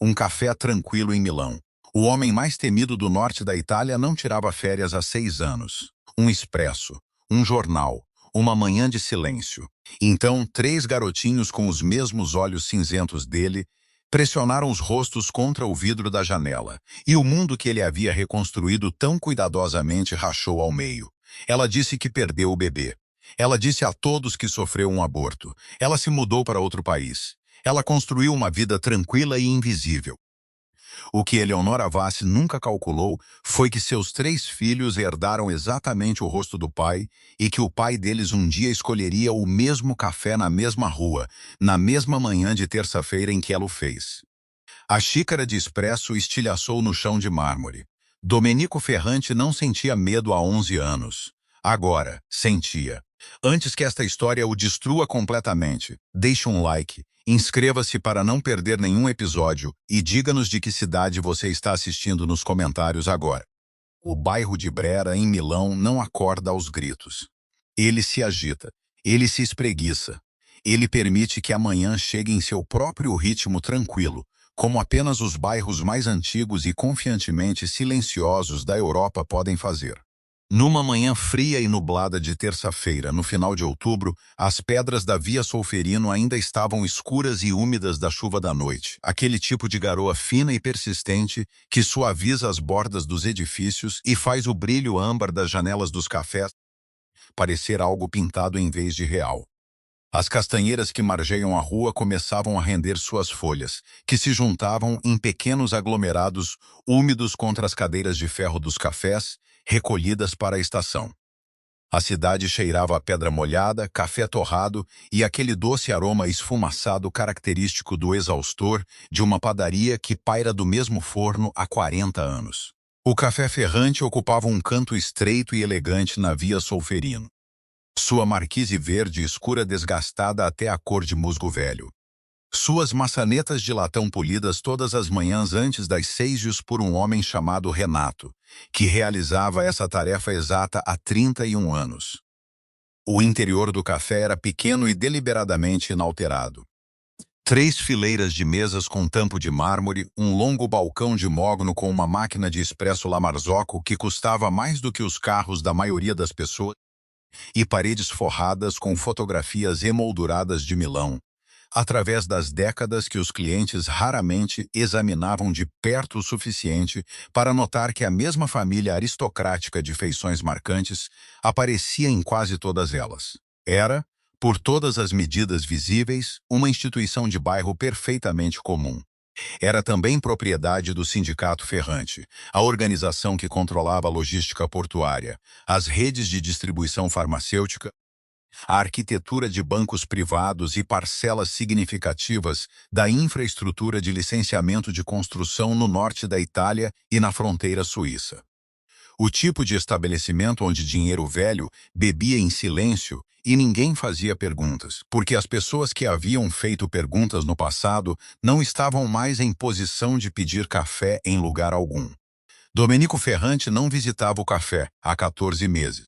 Um café tranquilo em Milão. O homem mais temido do norte da Itália não tirava férias há 6 anos. Um expresso, um jornal, uma manhã de silêncio. Então, 3 garotinhos com os mesmos olhos cinzentos dele pressionaram os rostos contra o vidro da janela, e o mundo que ele havia reconstruído tão cuidadosamente rachou ao meio. Ela disse que perdeu o bebê. Ela disse a todos que sofreu um aborto. Ela se mudou para outro país. Ela construiu uma vida tranquila e invisível. O que Eleonora Vassi nunca calculou foi que seus 3 filhos herdaram exatamente o rosto do pai e que o pai deles um dia escolheria o mesmo café na mesma rua, na mesma manhã de terça-feira em que ela o fez. A xícara de expresso estilhaçou no chão de mármore. Domenico Ferrante não sentia medo há 11 anos. Agora, sentia. Antes que esta história o destrua completamente, deixe um like, inscreva-se para não perder nenhum episódio e diga-nos de que cidade você está assistindo nos comentários agora. O bairro de Brera, em Milão, não acorda aos gritos. Ele se agita, ele se espreguiça. Ele permite que a manhã chegue em seu próprio ritmo tranquilo, como apenas os bairros mais antigos e confiantemente silenciosos da Europa podem fazer. Numa manhã fria e nublada de terça-feira, no final de outubro, as pedras da Via Solferino ainda estavam escuras e úmidas da chuva da noite, aquele tipo de garoa fina e persistente que suaviza as bordas dos edifícios e faz o brilho âmbar das janelas dos cafés parecer algo pintado em vez de real. As castanheiras que margeiam a rua começavam a render suas folhas, que se juntavam em pequenos aglomerados úmidos contra as cadeiras de ferro dos cafés, recolhidas para a estação. A cidade cheirava a pedra molhada, café torrado e aquele doce aroma esfumaçado característico do exaustor de uma padaria que paira do mesmo forno há 40 anos. O café Ferrante ocupava um canto estreito e elegante na Via Solferino. Sua marquise verde escura desgastada até a cor de musgo velho. Suas maçanetas de latão polidas todas as manhãs antes das 6 por um homem chamado Renato, que realizava essa tarefa exata há 31 anos. O interior do café era pequeno e deliberadamente inalterado. 3 fileiras de mesas com tampo de mármore, um longo balcão de mogno com uma máquina de expresso La Marzocco que custava mais do que os carros da maioria das pessoas, e paredes forradas com fotografias emolduradas de Milão, através das décadas que os clientes raramente examinavam de perto o suficiente para notar que a mesma família aristocrática de feições marcantes aparecia em quase todas elas. Era, por todas as medidas visíveis, uma instituição de bairro perfeitamente comum. Era também propriedade do Sindicato Ferrante, a organização que controlava a logística portuária, as redes de distribuição farmacêutica, a arquitetura de bancos privados e parcelas significativas da infraestrutura de licenciamento de construção no norte da Itália e na fronteira suíça. O tipo de estabelecimento onde dinheiro velho bebia em silêncio e ninguém fazia perguntas, porque as pessoas que haviam feito perguntas no passado não estavam mais em posição de pedir café em lugar algum. Domenico Ferrante não visitava o café há 14 meses.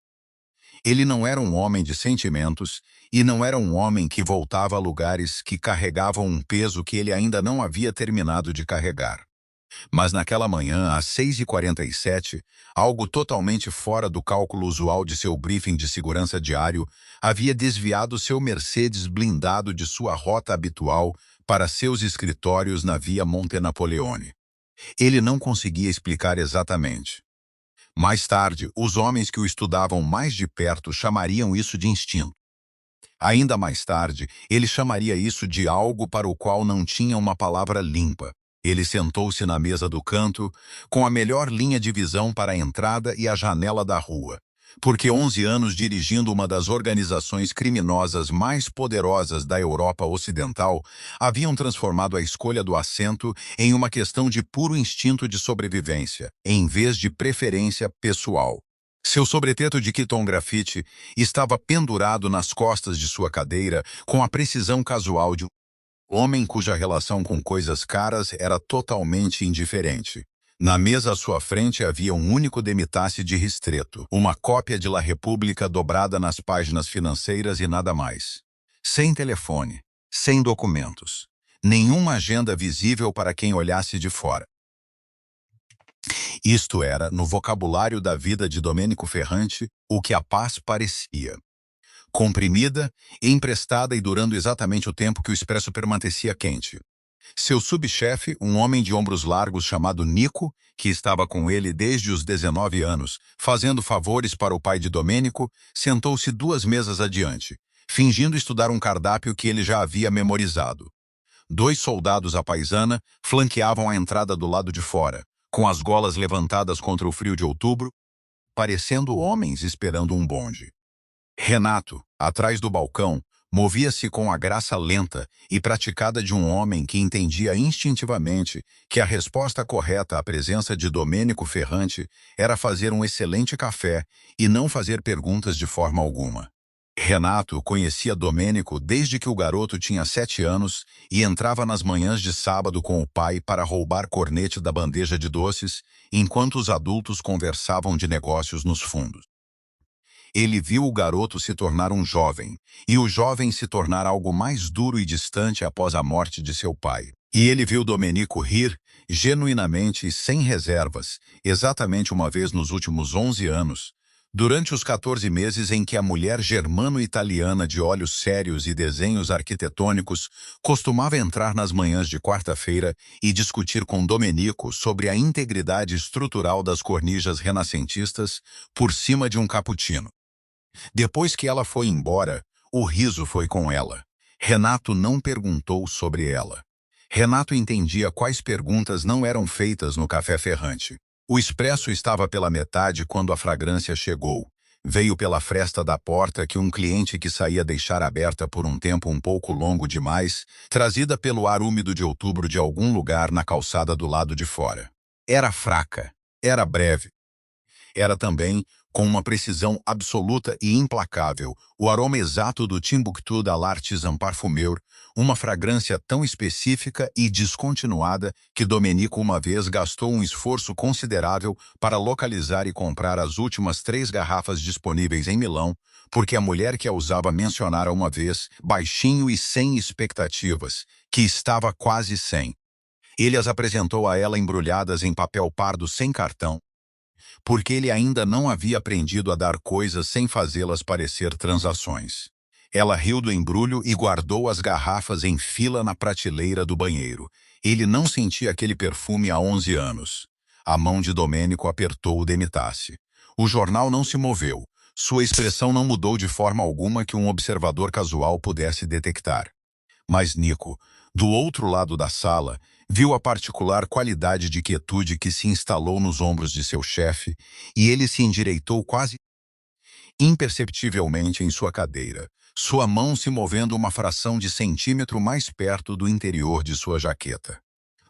Ele não era um homem de sentimentos e não era um homem que voltava a lugares que carregavam um peso que ele ainda não havia terminado de carregar. Mas naquela manhã, às 6h47, algo totalmente fora do cálculo usual de seu briefing de segurança diário, havia desviado seu Mercedes blindado de sua rota habitual para seus escritórios na Via Monte Napoleone. Ele não conseguia explicar exatamente. Mais tarde, os homens que o estudavam mais de perto chamariam isso de instinto. Ainda mais tarde, ele chamaria isso de algo para o qual não tinha uma palavra limpa. Ele sentou-se na mesa do canto, com a melhor linha de visão para a entrada e a janela da rua, porque 11 anos dirigindo uma das organizações criminosas mais poderosas da Europa Ocidental haviam transformado a escolha do assento em uma questão de puro instinto de sobrevivência, em vez de preferência pessoal. Seu sobreteto de Kiton grafite estava pendurado nas costas de sua cadeira com a precisão casual de um homem cuja relação com coisas caras era totalmente indiferente. Na mesa à sua frente havia um único demitasse de Ristretto, uma cópia de La Repubblica dobrada nas páginas financeiras e nada mais. Sem telefone, sem documentos. Nenhuma agenda visível para quem olhasse de fora. Isto era, no vocabulário da vida de Domênico Ferrante, o que a paz parecia. Comprimida, emprestada e durando exatamente o tempo que o expresso permanecia quente. Seu subchefe, um homem de ombros largos chamado Nico, que estava com ele desde os 19 anos, fazendo favores para o pai de Domênico, sentou-se 2 mesas adiante, fingindo estudar um cardápio que ele já havia memorizado. 2 soldados à paisana flanqueavam a entrada do lado de fora, com as golas levantadas contra o frio de outubro, parecendo homens esperando um bonde. Renato, atrás do balcão, movia-se com a graça lenta e praticada de um homem que entendia instintivamente que a resposta correta à presença de Domênico Ferrante era fazer um excelente café e não fazer perguntas de forma alguma. Renato conhecia Domênico desde que o garoto tinha 7 anos e entrava nas manhãs de sábado com o pai para roubar cornete da bandeja de doces, enquanto os adultos conversavam de negócios nos fundos. Ele viu o garoto se tornar um jovem, e o jovem se tornar algo mais duro e distante após a morte de seu pai. E ele viu Domênico rir, genuinamente e sem reservas, exatamente uma vez nos últimos 11 anos, durante os 14 meses em que a mulher germano-italiana de olhos sérios e desenhos arquitetônicos costumava entrar nas manhãs de quarta-feira e discutir com Domênico sobre a integridade estrutural das cornijas renascentistas por cima de um cappuccino. Depois que ela foi embora, o riso foi com ela. Renato não perguntou sobre ela. Renato entendia quais perguntas não eram feitas no café Ferrante. O expresso estava pela metade quando a fragrância chegou. Veio pela fresta da porta que um cliente que saía deixar aberta por um tempo um pouco longo demais, trazida pelo ar úmido de outubro de algum lugar na calçada do lado de fora. Era fraca, era breve. Era também, com uma precisão absoluta e implacável, o aroma exato do Timbuktu da L'Artisan Parfumeur, uma fragrância tão específica e descontinuada que Domênico uma vez gastou um esforço considerável para localizar e comprar as últimas 3 garrafas disponíveis em Milão, porque a mulher que a usava mencionara uma vez, baixinho e sem expectativas, que estava quase sem. Ele as apresentou a ela embrulhadas em papel pardo sem cartão, porque ele ainda não havia aprendido a dar coisas sem fazê-las parecer transações. Ela riu do embrulho e guardou as garrafas em fila na prateleira do banheiro. Ele não sentia aquele perfume há 11 anos. A mão de Domênico apertou o Demitasse. O jornal não se moveu. Sua expressão não mudou de forma alguma que um observador casual pudesse detectar. Mas Nico, do outro lado da sala, viu a particular qualidade de quietude que se instalou nos ombros de seu chefe, e ele se endireitou quase imperceptivelmente em sua cadeira, sua mão se movendo uma fração de centímetro mais perto do interior de sua jaqueta.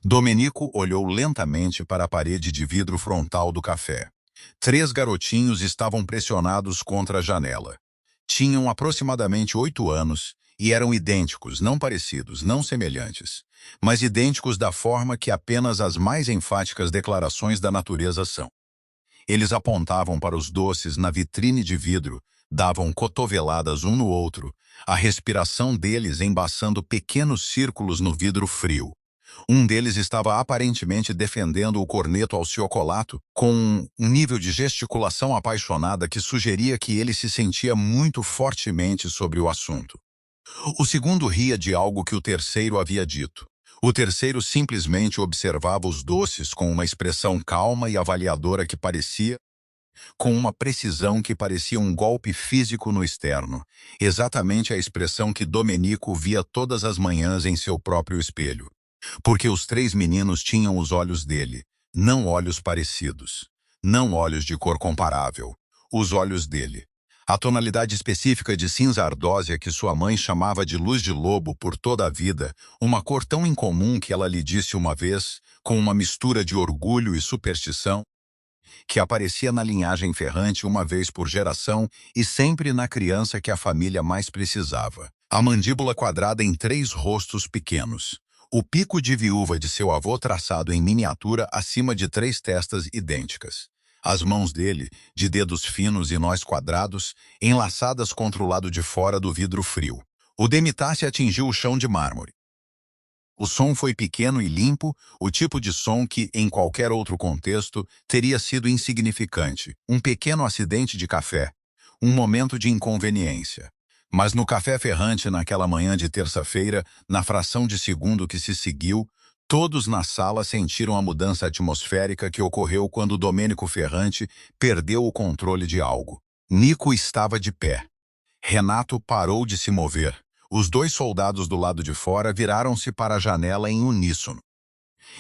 Domênico olhou lentamente para a parede de vidro frontal do café. 3 garotinhos estavam pressionados contra a janela. Tinham aproximadamente 8 anos e eram idênticos, não parecidos, não semelhantes, mas idênticos da forma que apenas as mais enfáticas declarações da natureza são. Eles apontavam para os doces na vitrine de vidro, davam cotoveladas um no outro, a respiração deles embaçando pequenos círculos no vidro frio. Um deles estava aparentemente defendendo o corneto ao ciocolato, com um nível de gesticulação apaixonada que sugeria que ele se sentia muito fortemente sobre o assunto. O segundo ria de algo que o terceiro havia dito. O terceiro simplesmente observava os doces com uma expressão calma e avaliadora que parecia, com uma precisão que parecia um golpe físico no externo, exatamente a expressão que Domênico via todas as manhãs em seu próprio espelho. Porque os 3 meninos tinham os olhos dele, não olhos parecidos, não olhos de cor comparável, os olhos dele. A tonalidade específica de cinza ardósia que sua mãe chamava de luz de lobo por toda a vida, uma cor tão incomum que ela lhe disse uma vez, com uma mistura de orgulho e superstição, que aparecia na linhagem Ferrante uma vez por geração e sempre na criança que a família mais precisava. A mandíbula quadrada em 3 rostos pequenos. O pico de viúva de seu avô traçado em miniatura acima de 3 testas idênticas. As mãos dele, de dedos finos e nós quadrados, enlaçadas contra o lado de fora do vidro frio. O Demitasse atingiu o chão de mármore. O som foi pequeno e limpo, o tipo de som que, em qualquer outro contexto, teria sido insignificante. Um pequeno acidente de café. Um momento de inconveniência. Mas no café ferrante naquela manhã de terça-feira, na fração de segundo que se seguiu, todos na sala sentiram a mudança atmosférica que ocorreu quando Domênico Ferrante perdeu o controle de algo. Nico estava de pé. Renato parou de se mover. Os dois soldados do lado de fora viraram-se para a janela em uníssono.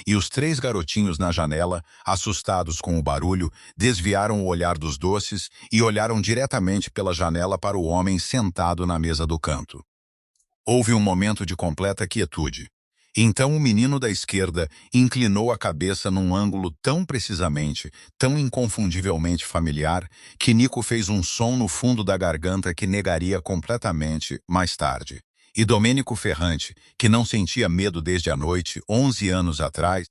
E os três garotinhos na janela, assustados com o barulho, desviaram o olhar dos doces e olharam diretamente pela janela para o homem sentado na mesa do canto. Houve um momento de completa quietude. Então o menino da esquerda inclinou a cabeça num ângulo tão precisamente, tão inconfundivelmente familiar, que Nico fez um som no fundo da garganta que negaria completamente mais tarde. E Domênico Ferrante, que não sentia medo desde a noite, 11 anos atrás,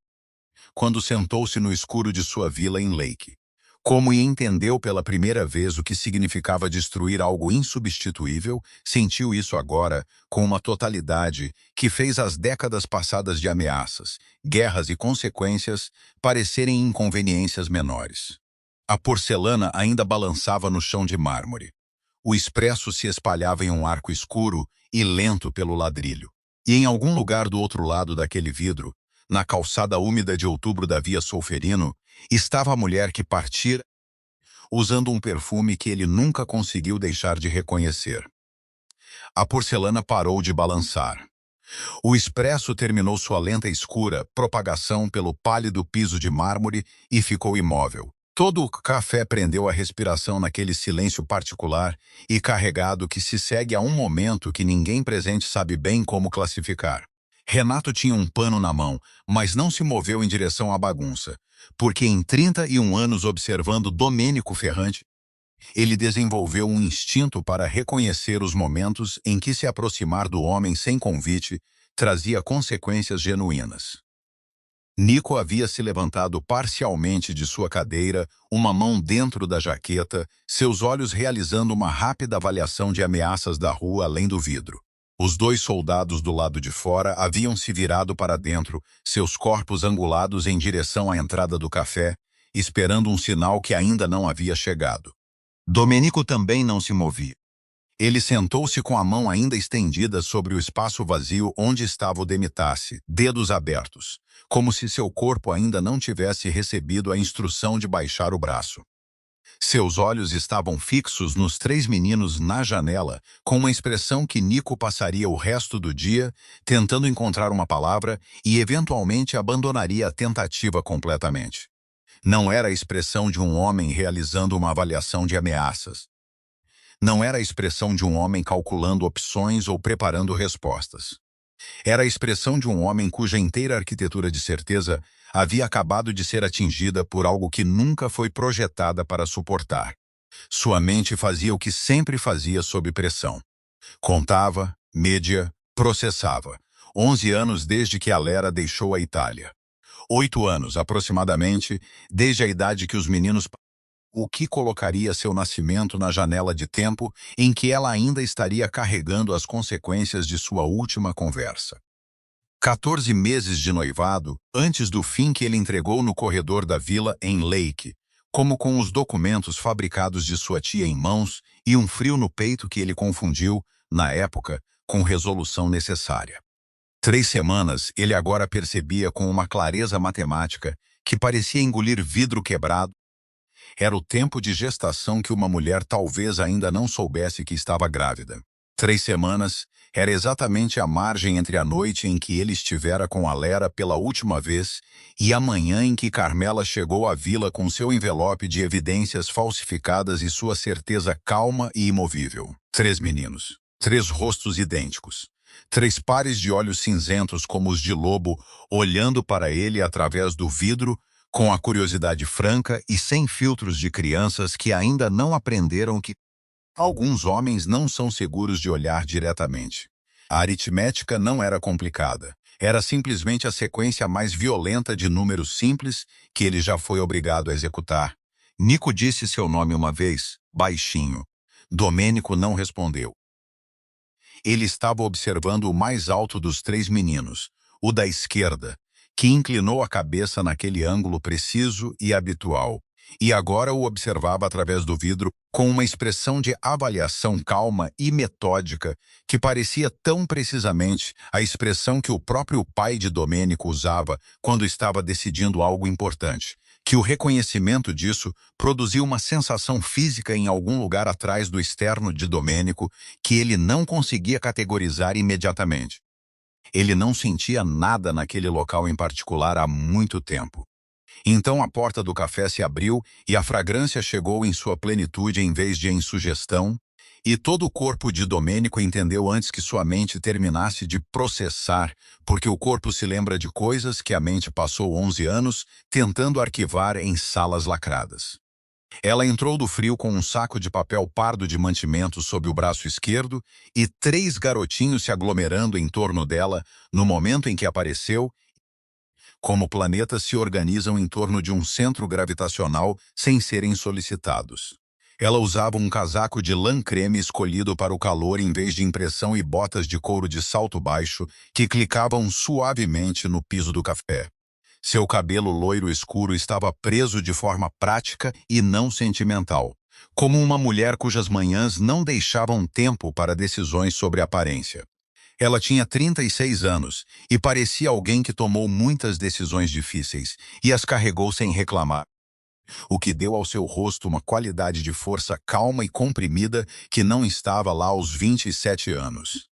quando sentou-se no escuro de sua vila em Lake. Como e entendeu pela primeira vez o que significava destruir algo insubstituível, sentiu isso agora com uma totalidade que fez as décadas passadas de ameaças, guerras e consequências parecerem inconveniências menores. A porcelana ainda balançava no chão de mármore. O expresso se espalhava em um arco escuro e lento pelo ladrilho. E em algum lugar do outro lado daquele vidro, na calçada úmida de outubro da Via Solferino, estava a mulher que partira, usando um perfume que ele nunca conseguiu deixar de reconhecer. A porcelana parou de balançar. O expresso terminou sua lenta e escura propagação pelo pálido piso de mármore e ficou imóvel. Todo o café prendeu a respiração naquele silêncio particular e carregado que se segue a um momento que ninguém presente sabe bem como classificar. Renato tinha um pano na mão, mas não se moveu em direção à bagunça, porque em 31 anos observando Domênico Ferrante, ele desenvolveu um instinto para reconhecer os momentos em que se aproximar do homem sem convite trazia consequências genuínas. Nico havia se levantado parcialmente de sua cadeira, uma mão dentro da jaqueta, seus olhos realizando uma rápida avaliação de ameaças da rua além do vidro. Os dois soldados do lado de fora haviam se virado para dentro, seus corpos angulados em direção à entrada do café, esperando um sinal que ainda não havia chegado. Domênico também não se movia. Ele sentou-se com a mão ainda estendida sobre o espaço vazio onde estava o Demitasse, dedos abertos, como se seu corpo ainda não tivesse recebido a instrução de baixar o braço. Seus olhos estavam fixos nos três meninos na janela, com uma expressão que Nico passaria o resto do dia tentando encontrar uma palavra e eventualmente abandonaria a tentativa completamente. Não era a expressão de um homem realizando uma avaliação de ameaças. Não era a expressão de um homem calculando opções ou preparando respostas. Era a expressão de um homem cuja inteira arquitetura de certeza havia acabado de ser atingida por algo que nunca foi projetada para suportar. Sua mente fazia o que sempre fazia sob pressão. Contava, media, processava. 11 anos desde que Alera deixou a Itália. 8 anos, aproximadamente, desde a idade que os meninos... O que colocaria seu nascimento na janela de tempo em que ela ainda estaria carregando as consequências de sua última conversa. 14 meses de noivado, antes do fim que ele entregou no corredor da vila em Lake, como com os documentos fabricados de sua tia em mãos e um frio no peito que ele confundiu, na época, com resolução necessária. 3 semanas ele agora percebia com uma clareza matemática que parecia engolir vidro quebrado. Era o tempo de gestação que uma mulher talvez ainda não soubesse que estava grávida. 3 semanas era exatamente a margem entre a noite em que ele estivera com Alera pela última vez e a manhã em que Carmela chegou à vila com seu envelope de evidências falsificadas e sua certeza calma e imovível. 3 meninos. 3 rostos idênticos. 3 pares de olhos cinzentos como os de lobo olhando para ele através do vidro, com a curiosidade franca e sem filtros de crianças que ainda não aprenderam que alguns homens não são seguros de olhar diretamente. A aritmética não era complicada. Era simplesmente a sequência mais violenta de números simples que ele já foi obrigado a executar. Nico disse seu nome uma vez, baixinho. Domênico não respondeu. Ele estava observando o mais alto dos 3 meninos, o da esquerda, que inclinou a cabeça naquele ângulo preciso e habitual, e agora o observava através do vidro com uma expressão de avaliação calma e metódica que parecia tão precisamente a expressão que o próprio pai de Domênico usava quando estava decidindo algo importante, que o reconhecimento disso produziu uma sensação física em algum lugar atrás do externo de Domênico que ele não conseguia categorizar imediatamente. Ele não sentia nada naquele local em particular há muito tempo. Então a porta do café se abriu e a fragrância chegou em sua plenitude em vez de em sugestão, e todo o corpo de Domênico entendeu antes que sua mente terminasse de processar, porque o corpo se lembra de coisas que a mente passou 11 anos tentando arquivar em salas lacradas. Ela entrou do frio com um saco de papel pardo de mantimento sob o braço esquerdo e 3 garotinhos se aglomerando em torno dela no momento em que apareceu, como planetas se organizam em torno de um centro gravitacional sem serem solicitados. Ela usava um casaco de lã creme escolhido para o calor em vez de impressão e botas de couro de salto baixo que clicavam suavemente no piso do café. Seu cabelo loiro escuro estava preso de forma prática e não sentimental, como uma mulher cujas manhãs não deixavam tempo para decisões sobre aparência. Ela tinha 36 anos e parecia alguém que tomou muitas decisões difíceis e as carregou sem reclamar, o que deu ao seu rosto uma qualidade de força calma e comprimida que não estava lá aos 27 anos.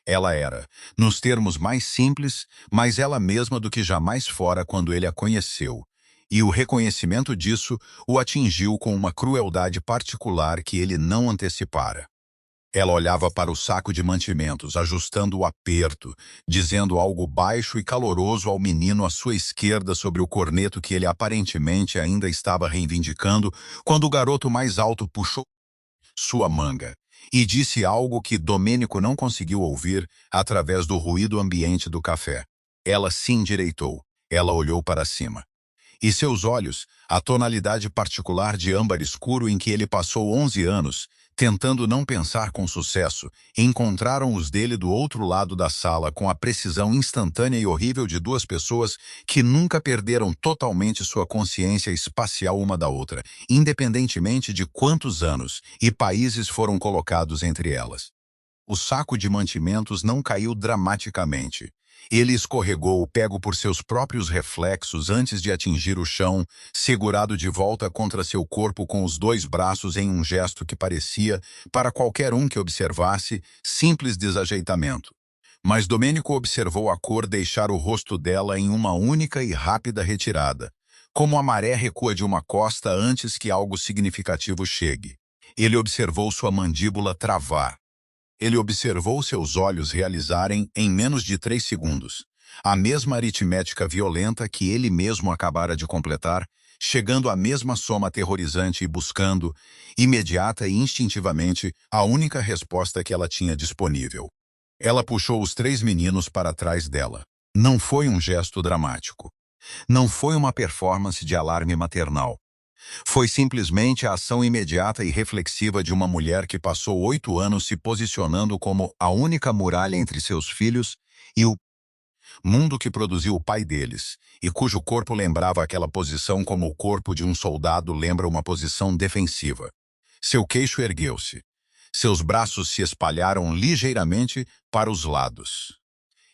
Ela era, nos termos mais simples, mais ela mesma do que jamais fora quando ele a conheceu, e o reconhecimento disso o atingiu com uma crueldade particular que ele não antecipara. Ela olhava para o saco de mantimentos, ajustando o aperto, dizendo algo baixo e caloroso ao menino à sua esquerda sobre o corneto que ele aparentemente ainda estava reivindicando, quando o garoto mais alto puxou sua manga e disse algo que Domênico não conseguiu ouvir através do ruído ambiente do café. Ela se endireitou. Ela olhou para cima. E seus olhos, a tonalidade particular de âmbar escuro em que ele passou 11 anos, tentando não pensar com sucesso, encontraram os dele do outro lado da sala com a precisão instantânea e horrível de 2 pessoas que nunca perderam totalmente sua consciência espacial uma da outra, independentemente de quantos anos e países foram colocados entre elas. O saco de mantimentos não caiu dramaticamente. Ele escorregou, pego por seus próprios reflexos antes de atingir o chão, segurado de volta contra seu corpo com os 2 braços em um gesto que parecia, para qualquer um que observasse, simples desajeitamento. Mas Domênico observou a cor deixar o rosto dela em uma única e rápida retirada, como a maré recua de uma costa antes que algo significativo chegue. Ele observou sua mandíbula travar. Ele observou seus olhos realizarem, em menos de 3 segundos, a mesma aritmética violenta que ele mesmo acabara de completar, chegando à mesma soma aterrorizante e buscando, imediata e instintivamente, a única resposta que ela tinha disponível. Ela puxou os 3 meninos para trás dela. Não foi um gesto dramático. Não foi uma performance de alarme maternal. Foi simplesmente a ação imediata e reflexiva de uma mulher que passou 8 anos se posicionando como a única muralha entre seus filhos e o mundo que produziu o pai deles, e cujo corpo lembrava aquela posição como o corpo de um soldado lembra uma posição defensiva. Seu queixo ergueu-se. Seus braços se espalharam ligeiramente para os lados.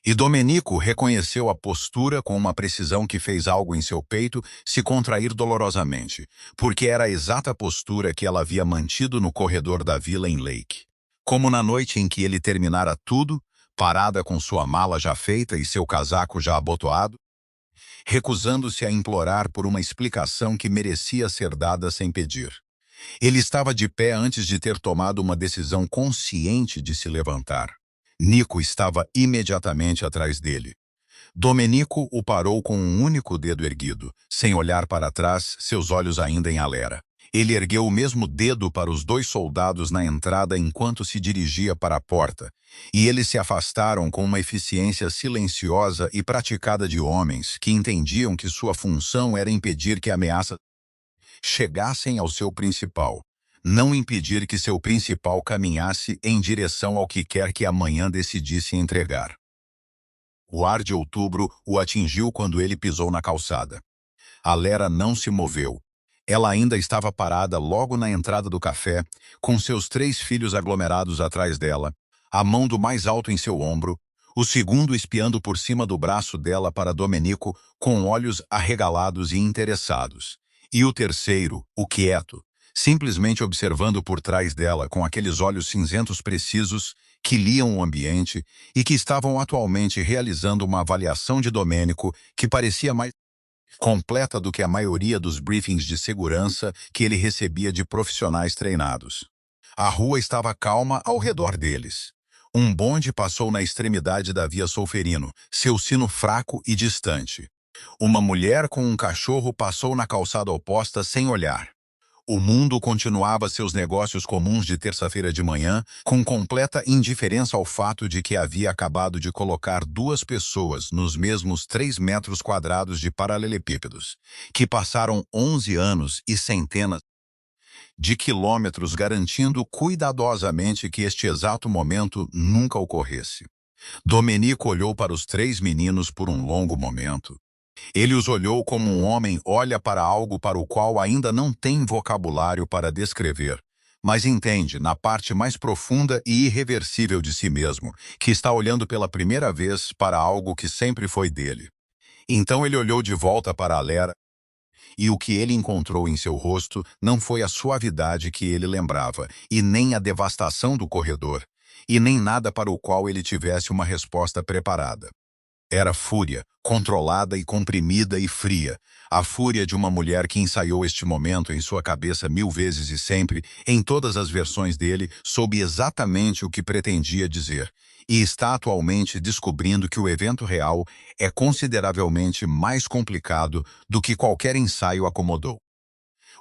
E Domênico reconheceu a postura com uma precisão que fez algo em seu peito se contrair dolorosamente, porque era a exata postura que ela havia mantido no corredor da vila em Lake. Como na noite em que ele terminara tudo, parada com sua mala já feita e seu casaco já abotoado, recusando-se a implorar por uma explicação que merecia ser dada sem pedir. Ele estava de pé antes de ter tomado uma decisão consciente de se levantar. Nico estava imediatamente atrás dele. Domênico o parou com um único dedo erguido, sem olhar para trás, seus olhos ainda em alerta. Ele ergueu o mesmo dedo para os 2 soldados na entrada enquanto se dirigia para a porta, e eles se afastaram com uma eficiência silenciosa e praticada de homens que entendiam que sua função era impedir que ameaças chegassem ao seu principal. Não impedir que seu principal caminhasse em direção ao que quer que amanhã decidisse entregar. O ar de outubro o atingiu quando ele pisou na calçada. A Lera não se moveu. Ela ainda estava parada logo na entrada do café, com seus 3 filhos aglomerados atrás dela, a mão do mais alto em seu ombro, o segundo espiando por cima do braço dela para Domenico com olhos arregalados e interessados. E o terceiro, o quieto, simplesmente observando por trás dela com aqueles olhos cinzentos precisos que liam o ambiente e que estavam atualmente realizando uma avaliação de Domenico que parecia mais completa do que a maioria dos briefings de segurança que ele recebia de profissionais treinados. A rua estava calma ao redor deles. Um bonde passou na extremidade da via Solferino, seu sino fraco e distante. Uma mulher com um cachorro passou na calçada oposta sem olhar. O mundo continuava seus negócios comuns de terça-feira de manhã, com completa indiferença ao fato de que havia acabado de colocar 2 pessoas nos mesmos 3 metros quadrados de paralelepípedos, que passaram 11 anos e centenas de quilômetros garantindo cuidadosamente que este exato momento nunca ocorresse. Domenico olhou para os 3 meninos por um longo momento. Ele os olhou como um homem olha para algo para o qual ainda não tem vocabulário para descrever, mas entende, na parte mais profunda e irreversível de si mesmo, que está olhando pela primeira vez para algo que sempre foi dele. Então ele olhou de volta para a Lera, e o que ele encontrou em seu rosto não foi a suavidade que ele lembrava, e nem a devastação do corredor, e nem nada para o qual ele tivesse uma resposta preparada. Era fúria, controlada e comprimida e fria, a fúria de uma mulher que ensaiou este momento em sua cabeça 1000 vezes e sempre, em todas as versões dele, soube exatamente o que pretendia dizer, e está atualmente descobrindo que o evento real é consideravelmente mais complicado do que qualquer ensaio acomodou.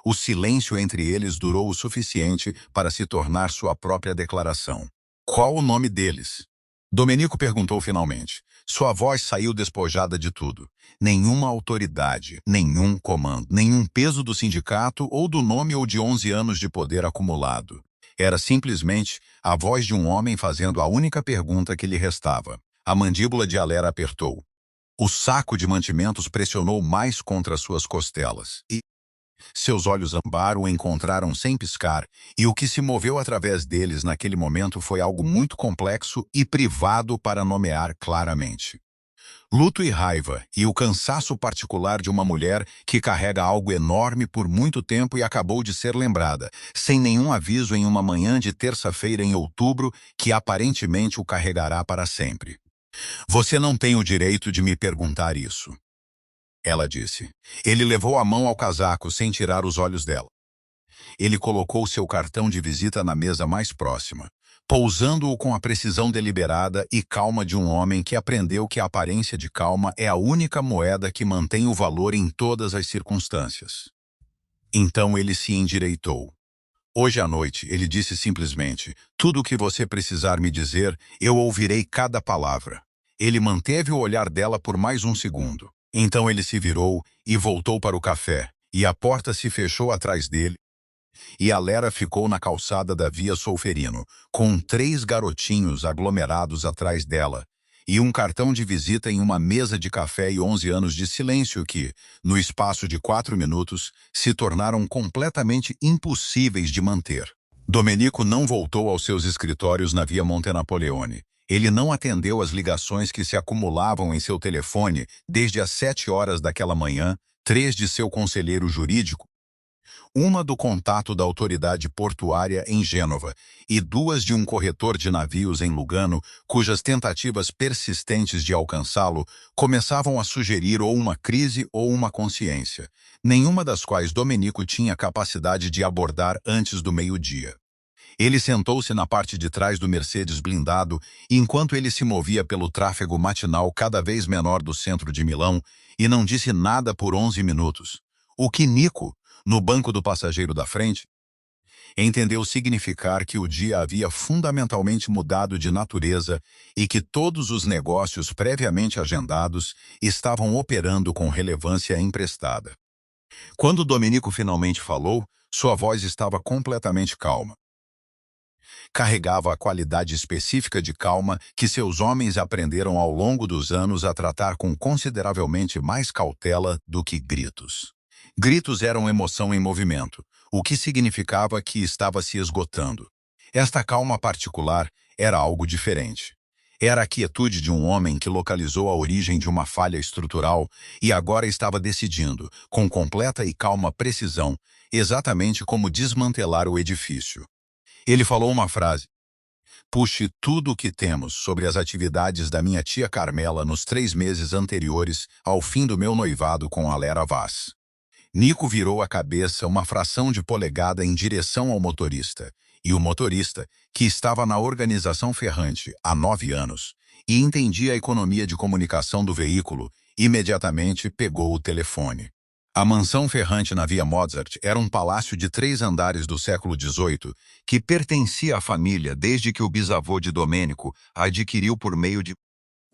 O silêncio entre eles durou o suficiente para se tornar sua própria declaração. Qual o nome deles? Domenico perguntou finalmente. Sua voz saiu despojada de tudo. Nenhuma autoridade, nenhum comando, nenhum peso do sindicato ou do nome ou de 11 anos de poder acumulado. Era simplesmente a voz de um homem fazendo a única pergunta que lhe restava. A mandíbula de Alera apertou. O saco de mantimentos pressionou mais contra suas costelas. E seus olhos âmbar o encontraram sem piscar, e o que se moveu através deles naquele momento foi algo muito complexo e privado para nomear claramente. Luto e raiva, e o cansaço particular de uma mulher que carrega algo enorme por muito tempo e acabou de ser lembrada, sem nenhum aviso em uma manhã de terça-feira em outubro que aparentemente o carregará para sempre. Você não tem o direito de me perguntar isso. Ela disse. Ele levou a mão ao casaco sem tirar os olhos dela. Ele colocou seu cartão de visita na mesa mais próxima, pousando-o com a precisão deliberada e calma de um homem que aprendeu que a aparência de calma é a única moeda que mantém o valor em todas as circunstâncias. Então ele se endireitou. Hoje à noite, ele disse simplesmente, tudo o que você precisar me dizer, eu ouvirei cada palavra. Ele manteve o olhar dela por mais um segundo. Então ele se virou e voltou para o café, e a porta se fechou atrás dele, e a Lera ficou na calçada da via Solferino, com 3 garotinhos aglomerados atrás dela, e um cartão de visita em uma mesa de café e 11 anos de silêncio que, no espaço de 4 minutos, se tornaram completamente impossíveis de manter. Domenico não voltou aos seus escritórios na via Monte Napoleone. Ele não atendeu às ligações que se acumulavam em seu telefone desde as 7 horas daquela manhã, 3 de seu conselheiro jurídico, uma do contato da autoridade portuária em Gênova e 2 de um corretor de navios em Lugano, cujas tentativas persistentes de alcançá-lo começavam a sugerir ou uma crise ou uma consciência, nenhuma das quais Domenico tinha capacidade de abordar antes do meio-dia. Ele sentou-se na parte de trás do Mercedes blindado, enquanto ele se movia pelo tráfego matinal cada vez menor do centro de Milão, e não disse nada por 11 minutos. O que Nico, no banco do passageiro da frente, entendeu significar que o dia havia fundamentalmente mudado de natureza e que todos os negócios previamente agendados estavam operando com relevância emprestada. Quando Domenico finalmente falou, sua voz estava completamente calma. carregava a qualidade específica de calma que seus homens aprenderam ao longo dos anos a tratar com consideravelmente mais cautela do que gritos. Gritos eram emoção em movimento, o que significava que estava se esgotando. Esta calma particular era algo diferente. Era a quietude de um homem que localizou a origem de uma falha estrutural e agora estava decidindo, com completa e calma precisão, exatamente como desmantelar o edifício. Ele falou uma frase: "Puxe tudo o que temos sobre as atividades da minha tia Carmela nos 3 meses anteriores ao fim do meu noivado com a Lera Vaz." Nico virou a cabeça uma fração de polegada em direção ao motorista, e o motorista, que estava na organização Ferrante há 9 anos e entendia a economia de comunicação do veículo, imediatamente pegou o telefone. A mansão Ferrante na Via Mozart era um palácio de 3 andares do século XVIII que pertencia à família desde que o bisavô de Domênico a adquiriu por meio de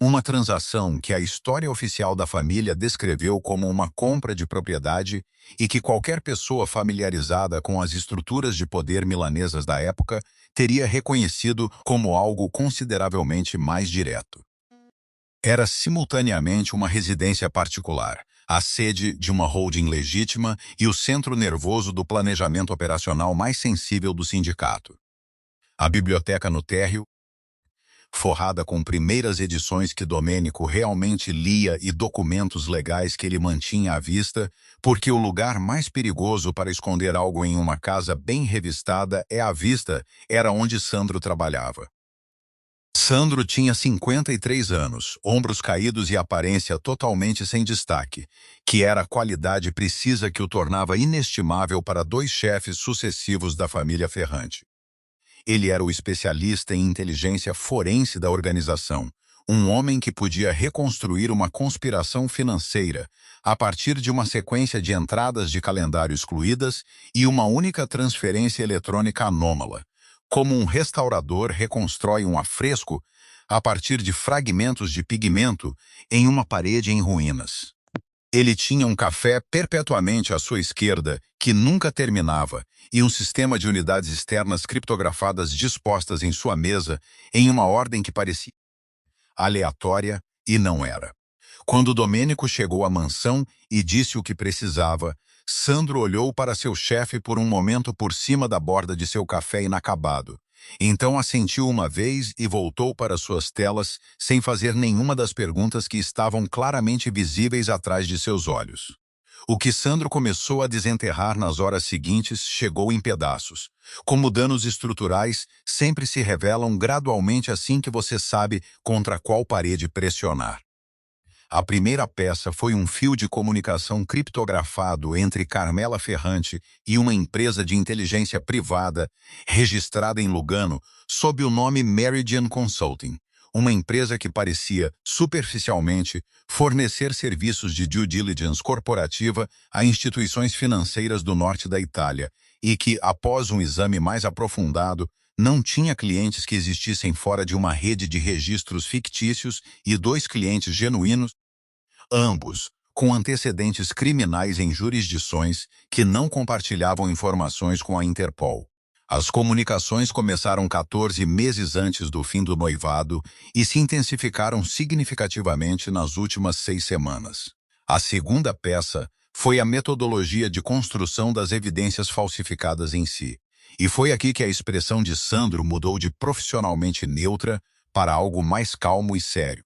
uma transação que a história oficial da família descreveu como uma compra de propriedade e que qualquer pessoa familiarizada com as estruturas de poder milanesas da época teria reconhecido como algo consideravelmente mais direto. Era simultaneamente uma residência particular, a sede de uma holding legítima e o centro nervoso do planejamento operacional mais sensível do sindicato. A biblioteca no térreo, forrada com primeiras edições que Domênico realmente lia e documentos legais que ele mantinha à vista, porque o lugar mais perigoso para esconder algo em uma casa bem revistada é à vista, era onde Sandro trabalhava. Sandro tinha 53 anos, ombros caídos e aparência totalmente sem destaque, que era a qualidade precisa que o tornava inestimável para 2 chefes sucessivos da família Ferrante. Ele era o especialista em inteligência forense da organização, um homem que podia reconstruir uma conspiração financeira a partir de uma sequência de entradas de calendário excluídas e uma única transferência eletrônica anômala, como um restaurador reconstrói um afresco a partir de fragmentos de pigmento em uma parede em ruínas. Ele tinha um café perpetuamente à sua esquerda, que nunca terminava, e um sistema de unidades externas criptografadas dispostas em sua mesa em uma ordem que parecia aleatória e não era. Quando Domênico chegou à mansão e disse o que precisava, Sandro olhou para seu chefe por um momento por cima da borda de seu café inacabado. Então assentiu uma vez e voltou para suas telas sem fazer nenhuma das perguntas que estavam claramente visíveis atrás de seus olhos. O que Sandro começou a desenterrar nas horas seguintes chegou em pedaços. Como danos estruturais sempre se revelam gradualmente assim que você sabe contra qual parede pressionar. A primeira peça foi um fio de comunicação criptografado entre Carmela Ferrante e uma empresa de inteligência privada registrada em Lugano sob o nome Meridian Consulting, uma empresa que parecia, superficialmente, fornecer serviços de due diligence corporativa a instituições financeiras do norte da Itália e que, após um exame mais aprofundado, não tinha clientes que existissem fora de uma rede de registros fictícios e 2 clientes genuínos, ambos com antecedentes criminais em jurisdições que não compartilhavam informações com a Interpol. As comunicações começaram 14 meses antes do fim do noivado e se intensificaram significativamente nas últimas 6 semanas. A segunda peça foi a metodologia de construção das evidências falsificadas em si. E foi aqui que a expressão de Sandro mudou de profissionalmente neutra para algo mais calmo e sério.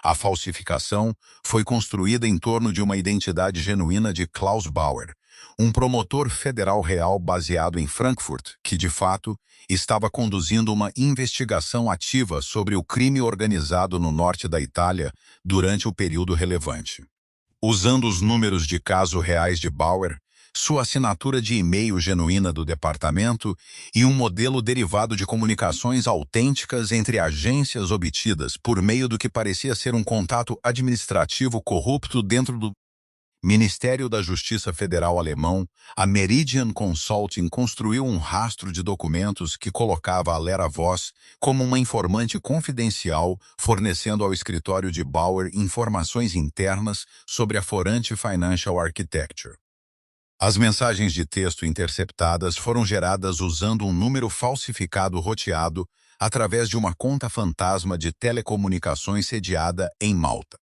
A falsificação foi construída em torno de uma identidade genuína de Klaus Bauer, um promotor federal real baseado em Frankfurt, que, de fato, estava conduzindo uma investigação ativa sobre o crime organizado no norte da Itália durante o período relevante. Usando os números de caso reais de Bauer, sua assinatura de e-mail genuína do departamento e um modelo derivado de comunicações autênticas entre agências obtidas por meio do que parecia ser um contato administrativo corrupto dentro do Ministério da Justiça Federal alemão, a Meridian Consulting construiu um rastro de documentos que colocava a Lera Vaz como uma informante confidencial, fornecendo ao escritório de Bauer informações internas sobre a Ferrante Financial Architecture. As mensagens de texto interceptadas foram geradas usando um número falsificado roteado através de uma conta fantasma de telecomunicações sediada em Malta.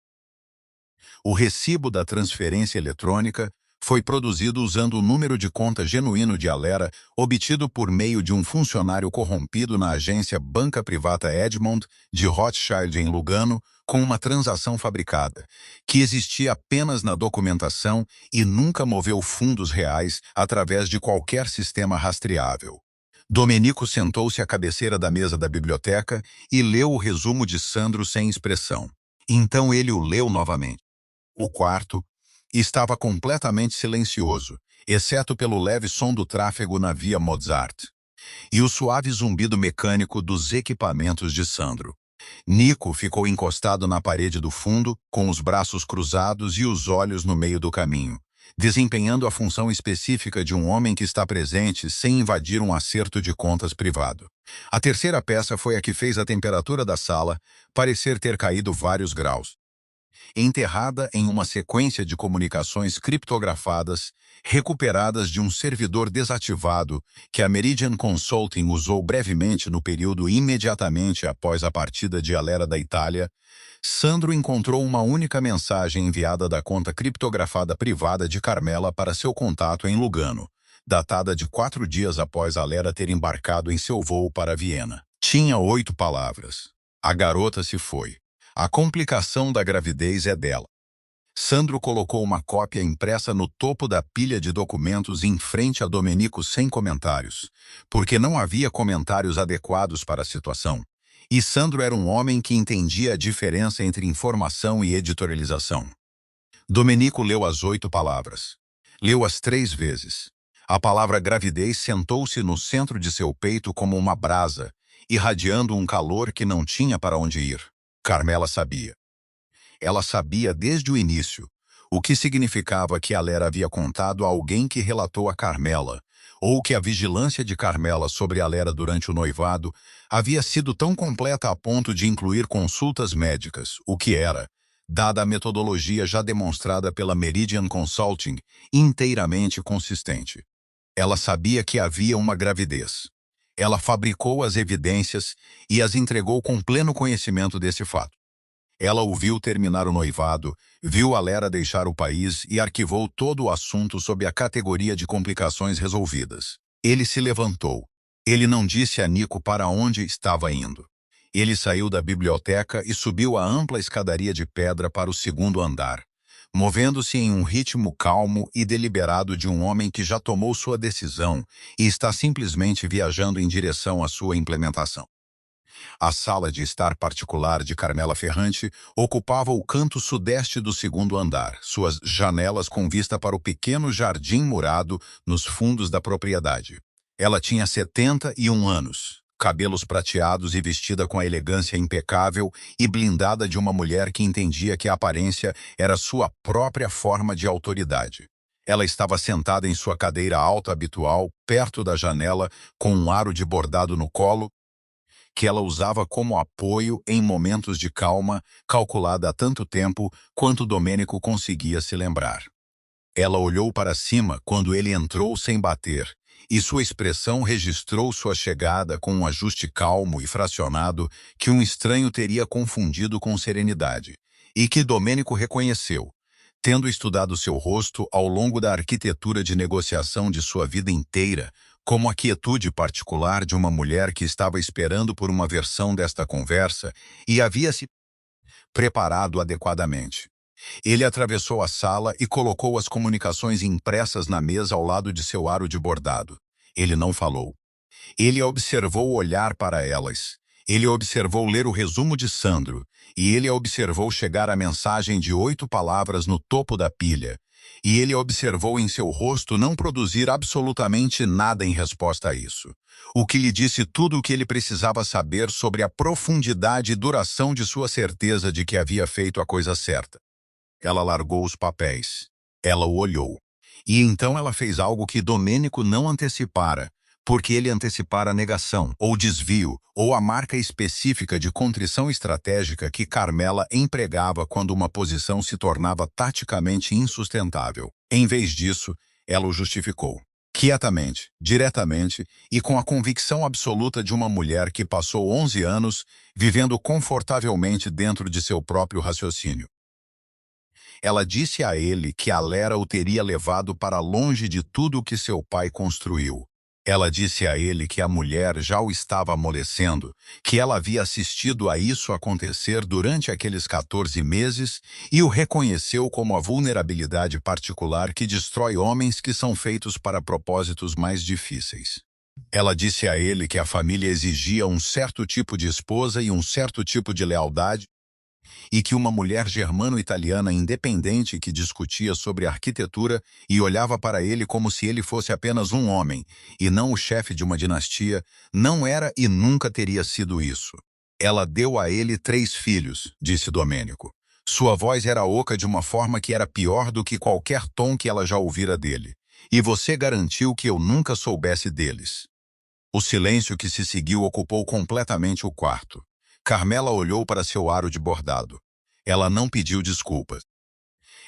O recibo da transferência eletrônica foi produzido usando o número de conta genuíno de Alera, obtido por meio de um funcionário corrompido na agência Banca Privata Edmond de Rothschild em Lugano, com uma transação fabricada, que existia apenas na documentação e nunca moveu fundos reais através de qualquer sistema rastreável. Domenico sentou-se à cabeceira da mesa da biblioteca e leu o resumo de Sandro sem expressão. Então ele o leu novamente. O quarto estava completamente silencioso, exceto pelo leve som do tráfego na via Mozart e o suave zumbido mecânico dos equipamentos de Sandro. Nico ficou encostado na parede do fundo, com os braços cruzados e os olhos no meio do caminho, desempenhando a função específica de um homem que está presente sem invadir um acerto de contas privado. A terceira peça foi a que fez a temperatura da sala parecer ter caído vários graus. Enterrada em uma sequência de comunicações criptografadas, recuperadas de um servidor desativado que a Meridian Consulting usou brevemente no período imediatamente após a partida de Alera da Itália, Sandro encontrou uma única mensagem enviada da conta criptografada privada de Carmela para seu contato em Lugano, datada de 4 dias após Alera ter embarcado em seu voo para Viena. Tinha 8 palavras. A garota se foi. A complicação da gravidez é dela. Sandro colocou uma cópia impressa no topo da pilha de documentos em frente a Domenico sem comentários, porque não havia comentários adequados para a situação. E Sandro era um homem que entendia a diferença entre informação e editorialização. Domenico leu as 8 palavras. Leu-as 3 vezes. A palavra gravidez sentou-se no centro de seu peito como uma brasa, irradiando um calor que não tinha para onde ir. Carmela sabia. Ela sabia desde o início, o que significava que Alera havia contado a alguém que relatou a Carmela, ou que a vigilância de Carmela sobre Alera durante o noivado havia sido tão completa a ponto de incluir consultas médicas, o que era, dada a metodologia já demonstrada pela Meridian Consulting, inteiramente consistente. Ela sabia que havia uma gravidez. Ela fabricou as evidências e as entregou com pleno conhecimento desse fato. Ela o viu terminar o noivado, viu Alera deixar o país e arquivou todo o assunto sob a categoria de complicações resolvidas. Ele se levantou. Ele não disse a Nico para onde estava indo. Ele saiu da biblioteca e subiu a ampla escadaria de pedra para o 2º andar, movendo-se em um ritmo calmo e deliberado de um homem que já tomou sua decisão e está simplesmente viajando em direção à sua implementação. A sala de estar particular de Carmela Ferrante ocupava o canto sudeste do 2º andar, suas janelas com vista para o pequeno jardim murado nos fundos da propriedade. Ela tinha 71 anos, cabelos prateados e vestida com a elegância impecável e blindada de uma mulher que entendia que a aparência era sua própria forma de autoridade. Ela estava sentada em sua cadeira alta habitual, perto da janela, com um aro de bordado no colo, que ela usava como apoio em momentos de calma, calculada há tanto tempo quanto Domenico conseguia se lembrar. Ela olhou para cima quando ele entrou sem bater, e sua expressão registrou sua chegada com um ajuste calmo e fracionado que um estranho teria confundido com serenidade, e que Domenico reconheceu, tendo estudado seu rosto ao longo da arquitetura de negociação de sua vida inteira, como a quietude particular de uma mulher que estava esperando por uma versão desta conversa e havia se preparado adequadamente. Ele atravessou a sala e colocou as comunicações impressas na mesa ao lado de seu aro de bordado. Ele não falou. Ele a observou olhar para elas. Ele observou ler o resumo de Sandro, e ele a observou chegar a mensagem de 8 palavras no topo da pilha, e ele observou em seu rosto não produzir absolutamente nada em resposta a isso, o que lhe disse tudo o que ele precisava saber sobre a profundidade e duração de sua certeza de que havia feito a coisa certa. Ela largou os papéis. Ela o olhou. E então ela fez algo que Domenico não antecipara, porque ele antecipara a negação, ou desvio, ou a marca específica de contrição estratégica que Carmela empregava quando uma posição se tornava taticamente insustentável. Em vez disso, Ela o justificou. Quietamente, diretamente e com a convicção absoluta de uma mulher que passou 11 anos vivendo confortavelmente dentro de seu próprio raciocínio. Ela disse a ele que a Lera o teria levado para longe de tudo o que seu pai construiu. Ela disse a ele que a mulher já o estava amolecendo, que ela havia assistido a isso acontecer durante aqueles 14 meses e o reconheceu como a vulnerabilidade particular que destrói homens que são feitos para propósitos mais difíceis. Ela disse a ele que a família exigia um certo tipo de esposa e um certo tipo de lealdade, e que uma mulher germano-italiana independente que discutia sobre arquitetura e olhava para ele como se ele fosse apenas um homem, e não o chefe de uma dinastia, não era e nunca teria sido isso. Ela deu a ele 3 filhos, disse Domênico. Sua voz era oca de uma forma que era pior do que qualquer tom que ela já ouvira dele. E você garantiu que eu nunca soubesse deles. O silêncio que se seguiu ocupou completamente o quarto. Carmela olhou para seu aro de bordado. Ela não pediu desculpas.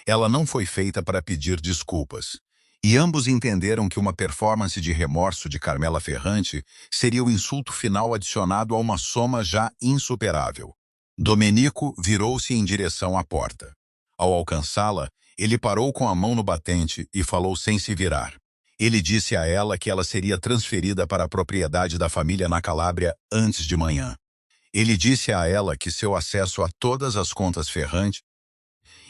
Ela não foi feita para pedir desculpas. E ambos entenderam que uma performance de remorso de Carmela Ferrante seria o insulto final adicionado a uma soma já insuperável. Domenico virou-se em direção à porta. Ao alcançá-la, ele parou com a mão no batente e falou sem se virar. Ele disse a ela que ela seria transferida para a propriedade da família na Calábria antes de manhã. Ele disse a ela que seu acesso a todas as contas Ferrante,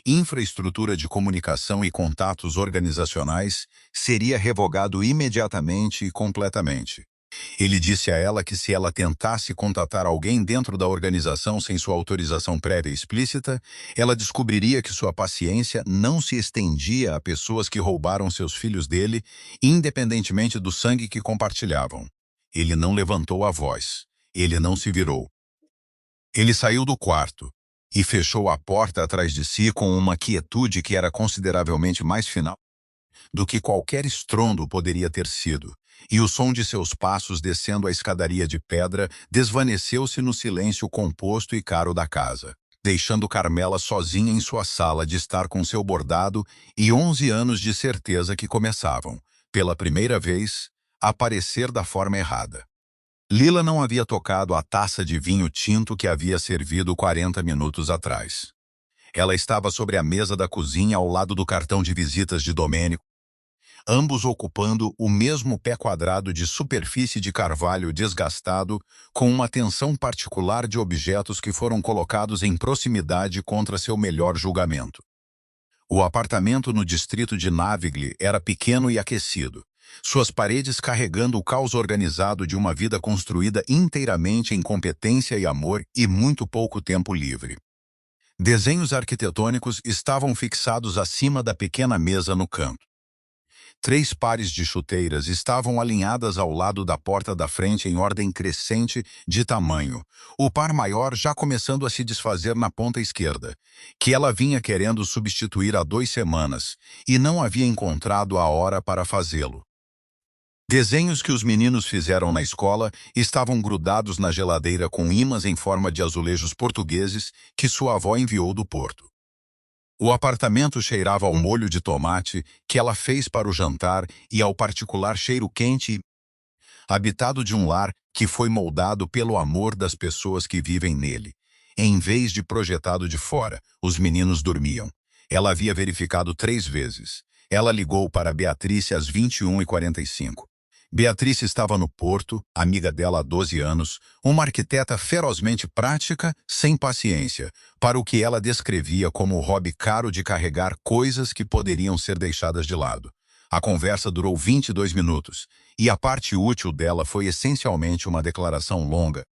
infraestrutura de comunicação e contatos organizacionais seria revogado imediatamente e completamente. Ele disse a ela que se ela tentasse contatar alguém dentro da organização sem sua autorização prévia explícita, ela descobriria que sua paciência não se estendia a pessoas que roubaram seus filhos dele, independentemente do sangue que compartilhavam. Ele não levantou a voz. Ele não se virou. Ele saiu do quarto e fechou a porta atrás de si com uma quietude que era consideravelmente mais final do que qualquer estrondo poderia ter sido, e o som de seus passos descendo a escadaria de pedra desvaneceu-se no silêncio composto e caro da casa, deixando Carmela sozinha em sua sala de estar com seu bordado e 11 anos de certeza que começavam, pela primeira vez, a aparecer da forma errada. Lila não havia tocado a taça de vinho tinto que havia servido 40 minutos atrás. Ela estava sobre a mesa da cozinha ao lado do cartão de visitas de Domênico, ambos ocupando o mesmo pé quadrado de superfície de carvalho desgastado, com uma atenção particular de objetos que foram colocados em proximidade contra seu melhor julgamento. O apartamento no distrito de Navigli era pequeno e aquecido, suas paredes carregando o caos organizado de uma vida construída inteiramente em competência e amor e muito pouco tempo livre. Desenhos arquitetônicos estavam fixados acima da pequena mesa no canto. 3 pares de chuteiras estavam alinhadas ao lado da porta da frente em ordem crescente de tamanho, o par maior já começando a se desfazer na ponta esquerda, que ela vinha querendo substituir há 2 semanas, e não havia encontrado a hora para fazê-lo. Desenhos que os meninos fizeram na escola estavam grudados na geladeira com ímãs em forma de azulejos portugueses que sua avó enviou do Porto. O apartamento cheirava ao molho de tomate que ela fez para o jantar e ao particular cheiro quente, habitado de um lar que foi moldado pelo amor das pessoas que vivem nele. Em vez de projetado de fora, os meninos dormiam. Ela havia verificado 3 vezes. Ela ligou para Beatrice às 21h45. Beatrice estava no Porto, amiga dela há 12 anos, uma arquiteta ferozmente prática, sem paciência, para o que ela descrevia como o hobby caro de carregar coisas que poderiam ser deixadas de lado. A conversa durou 22 minutos, e a parte útil dela foi essencialmente uma declaração longa,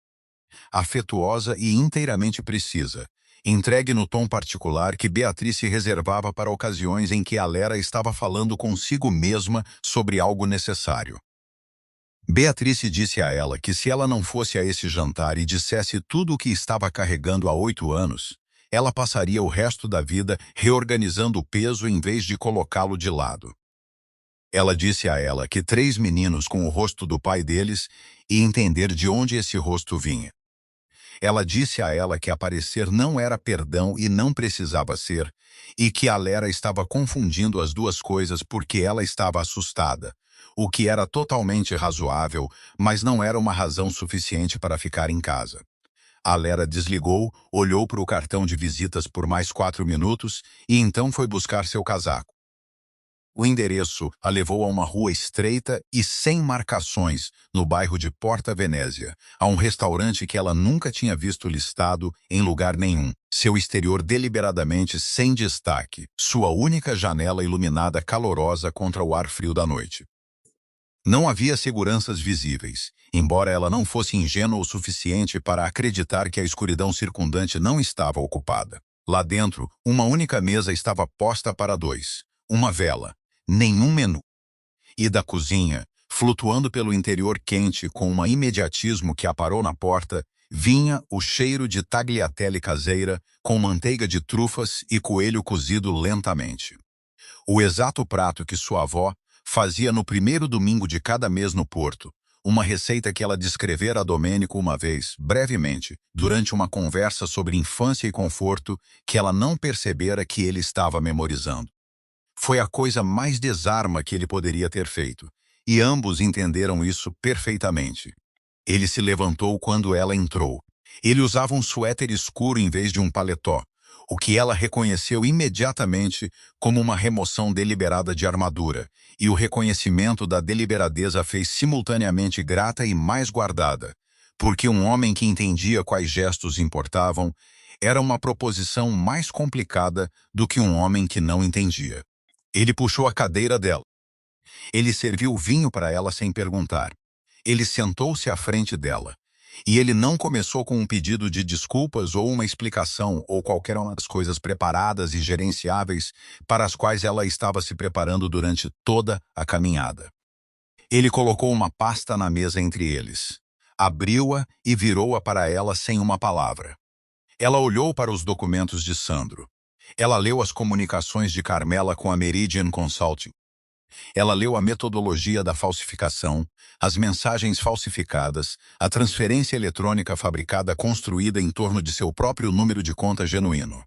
afetuosa e inteiramente precisa, entregue no tom particular que Beatrice reservava para ocasiões em que a Lera estava falando consigo mesma sobre algo necessário. Beatrice disse a ela que se ela não fosse a esse jantar e dissesse tudo o que estava carregando há 8 anos, ela passaria o resto da vida reorganizando o peso em vez de colocá-lo de lado. Ela disse a ela que 3 meninos com o rosto do pai deles e entender de onde esse rosto vinha. Ela disse a ela que aparecer não era perdão e não precisava ser, e que a Lera estava confundindo as duas coisas porque ela estava assustada, o que era totalmente razoável, mas não era uma razão suficiente para ficar em casa. A Lera desligou, olhou para o cartão de visitas por mais 4 minutos e então foi buscar seu casaco. O endereço a levou a uma rua estreita e sem marcações, no bairro de Porta Venezia, a um restaurante que ela nunca tinha visto listado em lugar nenhum, seu exterior deliberadamente sem destaque, sua única janela iluminada calorosa contra o ar frio da noite. Não havia seguranças visíveis, embora ela não fosse ingênua o suficiente para acreditar que a escuridão circundante não estava ocupada. Lá dentro, uma única mesa estava posta para dois, uma vela, nenhum menu. E da cozinha, flutuando pelo interior quente com um imediatismo que a parou na porta, vinha o cheiro de tagliatelle caseira com manteiga de trufas e coelho cozido lentamente. O exato prato que sua avó fazia no primeiro domingo de cada mês no Porto, uma receita que ela descrevera a Domênico uma vez, brevemente, durante uma conversa sobre infância e conforto que ela não percebera que ele estava memorizando. Foi a coisa mais desarma que ele poderia ter feito, e ambos entenderam isso perfeitamente. Ele se levantou quando ela entrou. Ele usava um suéter escuro em vez de um paletó, o que ela reconheceu imediatamente como uma remoção deliberada de armadura, e o reconhecimento da deliberadeza a fez simultaneamente grata e mais guardada, porque um homem que entendia quais gestos importavam era uma proposição mais complicada do que um homem que não entendia. Ele puxou a cadeira dela. Ele serviu vinho para ela sem perguntar. Ele sentou-se à frente dela. E ele não começou com um pedido de desculpas ou uma explicação ou qualquer uma das coisas preparadas e gerenciáveis para as quais ela estava se preparando durante toda a caminhada. Ele colocou uma pasta na mesa entre eles. Abriu-a e virou-a para ela sem uma palavra. Ela olhou para os documentos de Sandro. Ela leu as comunicações de Carmela com a Meridian Consulting. Ela leu a metodologia da falsificação, as mensagens falsificadas, a transferência eletrônica fabricada construída em torno de seu próprio número de conta genuíno.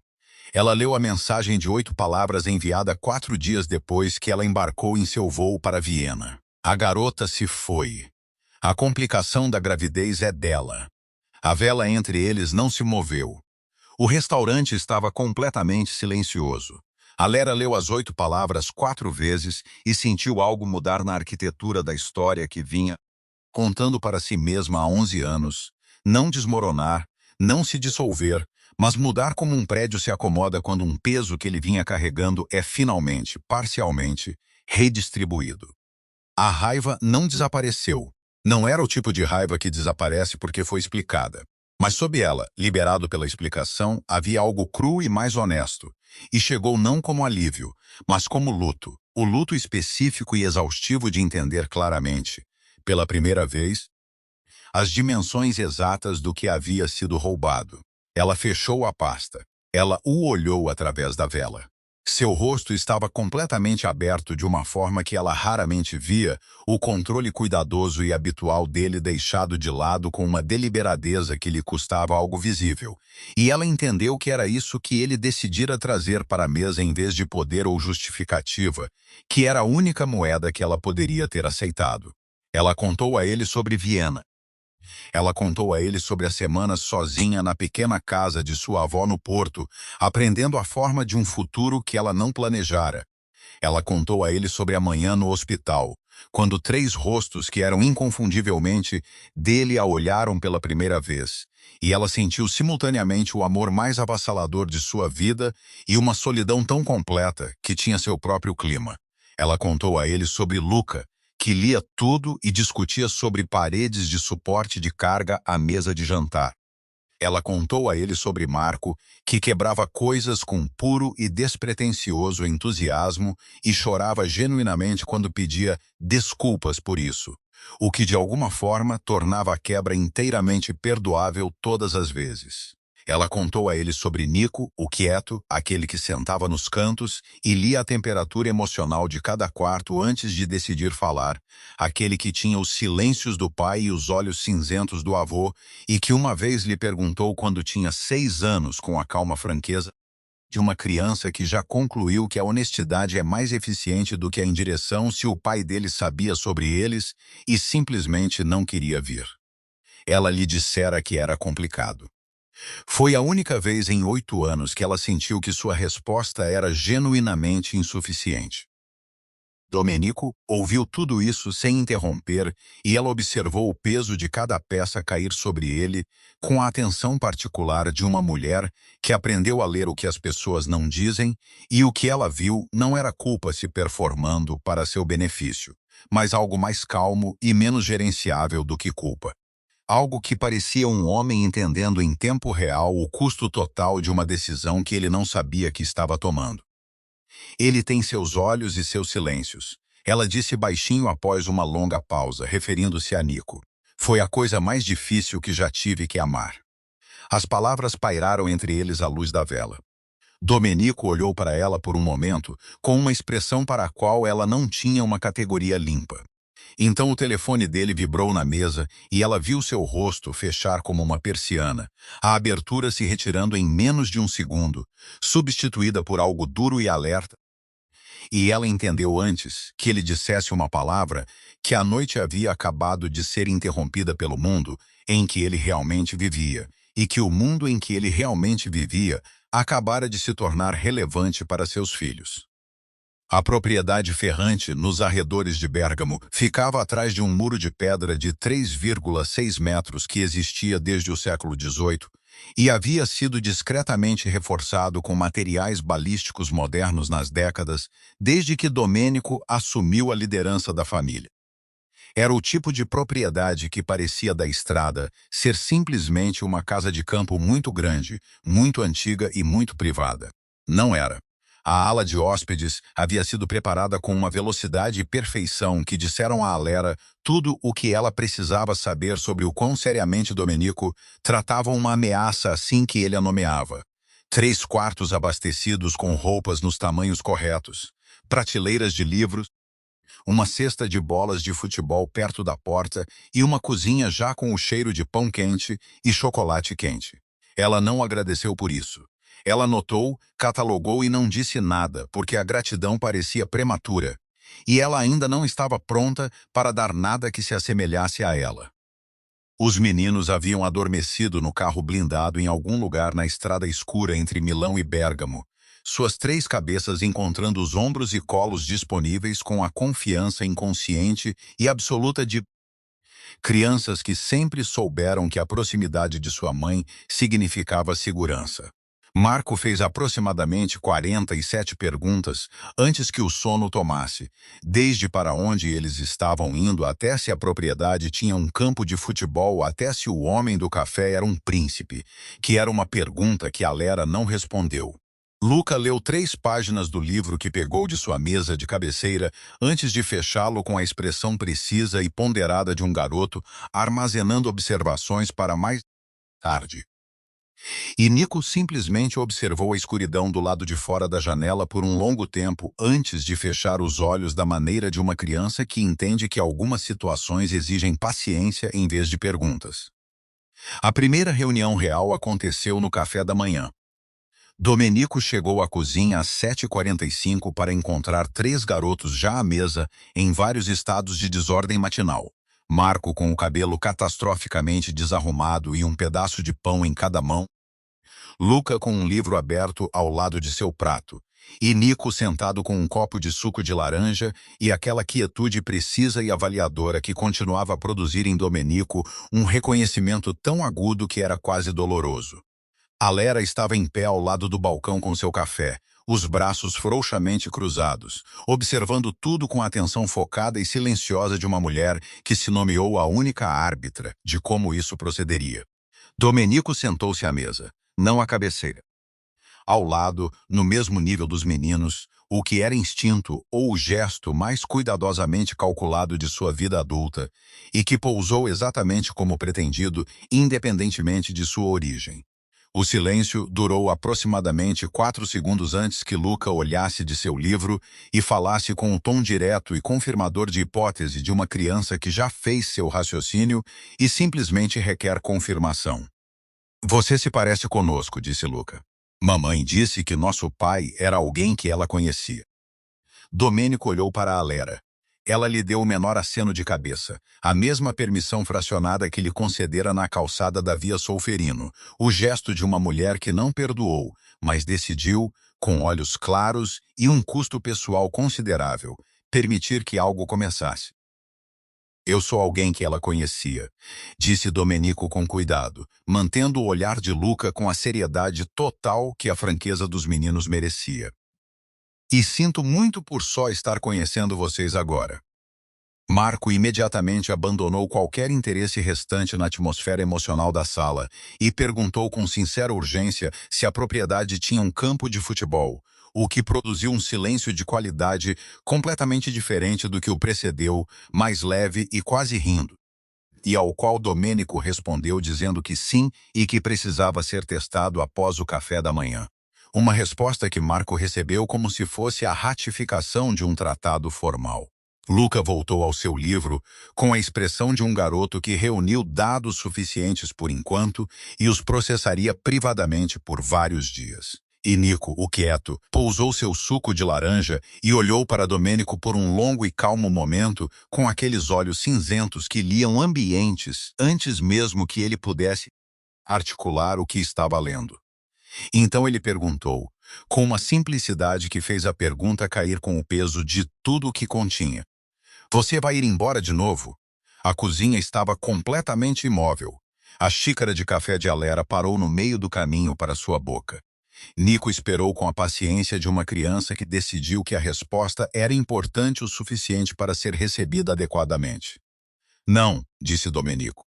Ela leu a mensagem de 8 palavras enviada 4 dias depois que ela embarcou em seu voo para Viena. A garota se foi. A complicação da gravidez é dela. A vela entre eles não se moveu. O restaurante estava completamente silencioso. A Lera leu as 8 palavras 4 vezes e sentiu algo mudar na arquitetura da história que vinha contando para si mesma há 11 anos. Não desmoronar, não se dissolver, mas mudar como um prédio se acomoda quando um peso que ele vinha carregando é finalmente, parcialmente, redistribuído. A raiva não desapareceu. Não era o tipo de raiva que desaparece porque foi explicada. Mas sob ela, liberado pela explicação, havia algo cru e mais honesto. E chegou não como alívio, mas como luto. O luto específico e exaustivo de entender claramente, pela primeira vez, as dimensões exatas do que havia sido roubado. Ela fechou a pasta. Ela o olhou através da vela. Seu rosto estava completamente aberto de uma forma que ela raramente via, o controle cuidadoso e habitual dele deixado de lado com uma deliberadeza que lhe custava algo visível. E ela entendeu que era isso que ele decidira trazer para a mesa em vez de poder ou justificativa, que era a única moeda que ela poderia ter aceitado. Ela contou a ele sobre Viena. Ela contou a ele sobre as semanas sozinha na pequena casa de sua avó no Porto, aprendendo a forma de um futuro que ela não planejara. Ela contou a ele sobre a manhã no hospital, quando 3 rostos que eram inconfundivelmente dele a olharam pela primeira vez, e ela sentiu simultaneamente o amor mais avassalador de sua vida e uma solidão tão completa que tinha seu próprio clima. Ela contou a ele sobre Luca, que lia tudo e discutia sobre paredes de suporte de carga à mesa de jantar. Ela contou a ele sobre Marco, que quebrava coisas com puro e despretensioso entusiasmo e chorava genuinamente quando pedia desculpas por isso, o que de alguma forma tornava a quebra inteiramente perdoável todas as vezes. Ela contou a ele sobre Nico, o quieto, aquele que sentava nos cantos e lia a temperatura emocional de cada quarto antes de decidir falar, aquele que tinha os silêncios do pai e os olhos cinzentos do avô, e que uma vez lhe perguntou quando tinha 6 anos com a calma franqueza de uma criança que já concluiu que a honestidade é mais eficiente do que a indireção se o pai dele sabia sobre eles e simplesmente não queria vir. Ela lhe dissera que era complicado. Foi a única vez em 8 anos que ela sentiu que sua resposta era genuinamente insuficiente. Domenico ouviu tudo isso sem interromper e ela observou o peso de cada peça cair sobre ele com a atenção particular de uma mulher que aprendeu a ler o que as pessoas não dizem e o que ela viu não era culpa se performando para seu benefício, mas algo mais calmo e menos gerenciável do que culpa. Algo que parecia um homem entendendo em tempo real o custo total de uma decisão que ele não sabia que estava tomando. Ele tem seus olhos e seus silêncios. Ela disse baixinho após uma longa pausa, referindo-se a Nico. Foi a coisa mais difícil que já tive que amar. As palavras pairaram entre eles à luz da vela. Domenico olhou para ela por um momento, com uma expressão para a qual ela não tinha uma categoria limpa. Então o telefone dele vibrou na mesa e ela viu seu rosto fechar como uma persiana, a abertura se retirando em menos de um segundo, substituída por algo duro e alerta. E ela entendeu antes que ele dissesse uma palavra que a noite havia acabado de ser interrompida pelo mundo em que ele realmente vivia, e que o mundo em que ele realmente vivia acabara de se tornar relevante para seus filhos. A propriedade ferrante, nos arredores de Bérgamo, ficava atrás de um muro de pedra de 3,6 metros que existia desde o século XVIII e havia sido discretamente reforçado com materiais balísticos modernos nas décadas, desde que Domenico assumiu a liderança da família. Era o tipo de propriedade que parecia da estrada ser simplesmente uma casa de campo muito grande, muito antiga e muito privada. Não era. A ala de hóspedes havia sido preparada com uma velocidade e perfeição que disseram a Alera tudo o que ela precisava saber sobre o quão seriamente Domenico tratava uma ameaça assim que ele a nomeava. 3 quartos abastecidos com roupas nos tamanhos corretos, prateleiras de livros, uma cesta de bolas de futebol perto da porta e uma cozinha já com o cheiro de pão quente e chocolate quente. Ela não agradeceu por isso. Ela notou, catalogou e não disse nada, porque a gratidão parecia prematura, e ela ainda não estava pronta para dar nada que se assemelhasse a ela. Os meninos haviam adormecido no carro blindado em algum lugar na estrada escura entre Milão e Bérgamo, suas 3 cabeças encontrando os ombros e colos disponíveis com a confiança inconsciente e absoluta de crianças que sempre souberam que a proximidade de sua mãe significava segurança. Marco fez aproximadamente 47 perguntas antes que o sono tomasse, desde para onde eles estavam indo até se a propriedade tinha um campo de futebol até se o homem do café era um príncipe, que era uma pergunta que a Lera não respondeu. Luca leu 3 páginas do livro que pegou de sua mesa de cabeceira antes de fechá-lo com a expressão precisa e ponderada de um garoto armazenando observações para mais tarde. E Nico simplesmente observou a escuridão do lado de fora da janela por um longo tempo antes de fechar os olhos da maneira de uma criança que entende que algumas situações exigem paciência em vez de perguntas. A primeira reunião real aconteceu no café da manhã. Domenico chegou à cozinha às 7h45 para encontrar 3 garotos já à mesa em vários estados de desordem matinal. Marco com o cabelo catastroficamente desarrumado e um pedaço de pão em cada mão. Luca com um livro aberto ao lado de seu prato. E Nico sentado com um copo de suco de laranja e aquela quietude precisa e avaliadora que continuava a produzir em Domenico um reconhecimento tão agudo que era quase doloroso. A Lera estava em pé ao lado do balcão com seu café, os braços frouxamente cruzados, observando tudo com a atenção focada e silenciosa de uma mulher que se nomeou a única árbitra de como isso procederia. Domenico sentou-se à mesa, não à cabeceira. Ao lado, no mesmo nível dos meninos, o que era instinto ou o gesto mais cuidadosamente calculado de sua vida adulta e que pousou exatamente como pretendido, independentemente de sua origem. O silêncio durou aproximadamente 4 segundos antes que Luca olhasse de seu livro e falasse com um tom direto e confirmador de hipótese de uma criança que já fez seu raciocínio e simplesmente requer confirmação. Você se parece conosco, disse Luca. Mamãe disse que nosso pai era alguém que ela conhecia. Domênico olhou para a Lera. Ela lhe deu o menor aceno de cabeça, a mesma permissão fracionada que lhe concedera na calçada da Via Solferino, o gesto de uma mulher que não perdoou, mas decidiu, com olhos claros e um custo pessoal considerável, permitir que algo começasse. Eu sou alguém que ela conhecia, disse Domenico com cuidado, mantendo o olhar de Luca com a seriedade total que a franqueza dos meninos merecia. E sinto muito por só estar conhecendo vocês agora. Marco imediatamente abandonou qualquer interesse restante na atmosfera emocional da sala e perguntou com sincera urgência se a propriedade tinha um campo de futebol, o que produziu um silêncio de qualidade completamente diferente do que o precedeu, mais leve e quase rindo. E ao qual Domênico respondeu dizendo que sim e que precisava ser testado após o café da manhã. Uma resposta que Marco recebeu como se fosse a ratificação de um tratado formal. Luca voltou ao seu livro com a expressão de um garoto que reuniu dados suficientes por enquanto e os processaria privadamente por vários dias. E Nico, o quieto, pousou seu suco de laranja e olhou para Domênico por um longo e calmo momento com aqueles olhos cinzentos que liam ambientes antes mesmo que ele pudesse articular o que estava lendo. Então ele perguntou, com uma simplicidade que fez a pergunta cair com o peso de tudo o que continha. Você vai ir embora de novo? A cozinha estava completamente imóvel. A xícara de café de Alera parou no meio do caminho para sua boca. Nico esperou com a paciência de uma criança que decidiu que a resposta era importante o suficiente para ser recebida adequadamente. Não, disse Domenico.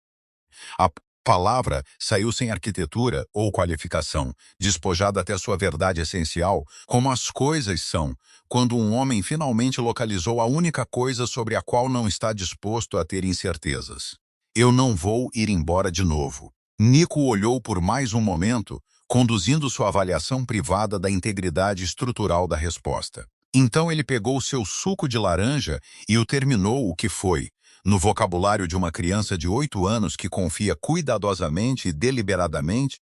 A palavra saiu sem arquitetura ou qualificação, despojada até sua verdade essencial, como as coisas são, quando um homem finalmente localizou a única coisa sobre a qual não está disposto a ter incertezas. Eu não vou ir embora de novo. Nico olhou por mais um momento, conduzindo sua avaliação privada da integridade estrutural da resposta. Então ele pegou seu suco de laranja e o terminou o que foi, no vocabulário de uma criança de 8 anos que confia cuidadosamente e deliberadamente,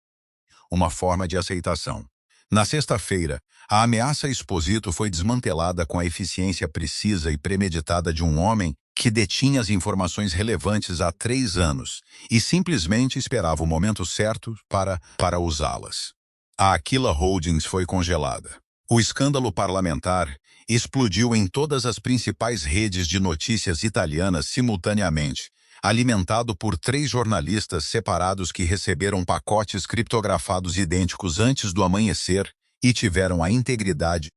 uma forma de aceitação. Na sexta-feira, a ameaça Exposito foi desmantelada com a eficiência precisa e premeditada de um homem que detinha as informações relevantes há 3 anos e simplesmente esperava o momento certo para usá-las. A Aquila Holdings foi congelada. O escândalo parlamentar explodiu em todas as principais redes de notícias italianas simultaneamente, alimentado por 3 jornalistas separados que receberam pacotes criptografados idênticos antes do amanhecer e tiveram a integridade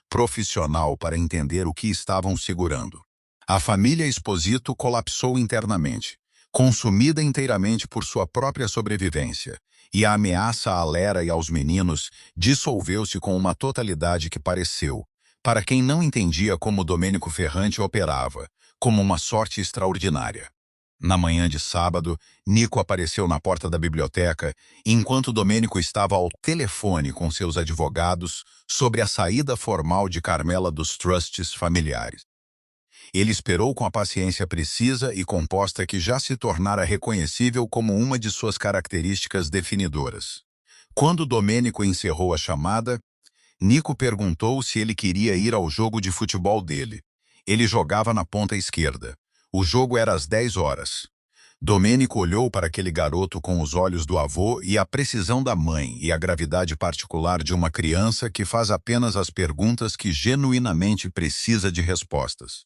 profissional para entender o que estavam segurando. A família Exposito colapsou internamente, consumida inteiramente por sua própria sobrevivência, e a ameaça à Lera e aos meninos dissolveu-se com uma totalidade que pareceu, para quem não entendia como Domênico Ferrante operava, como uma sorte extraordinária. Na manhã de sábado, Nico apareceu na porta da biblioteca, enquanto Domênico estava ao telefone com seus advogados sobre a saída formal de Carmela dos trusts familiares. Ele esperou com a paciência precisa e composta que já se tornara reconhecível como uma de suas características definidoras. Quando Domênico encerrou a chamada, Nico perguntou se ele queria ir ao jogo de futebol dele. Ele jogava na ponta esquerda. O jogo era às 10 horas. Domênico olhou para aquele garoto com os olhos do avô e a precisão da mãe e a gravidade particular de uma criança que faz apenas as perguntas que genuinamente precisa de respostas.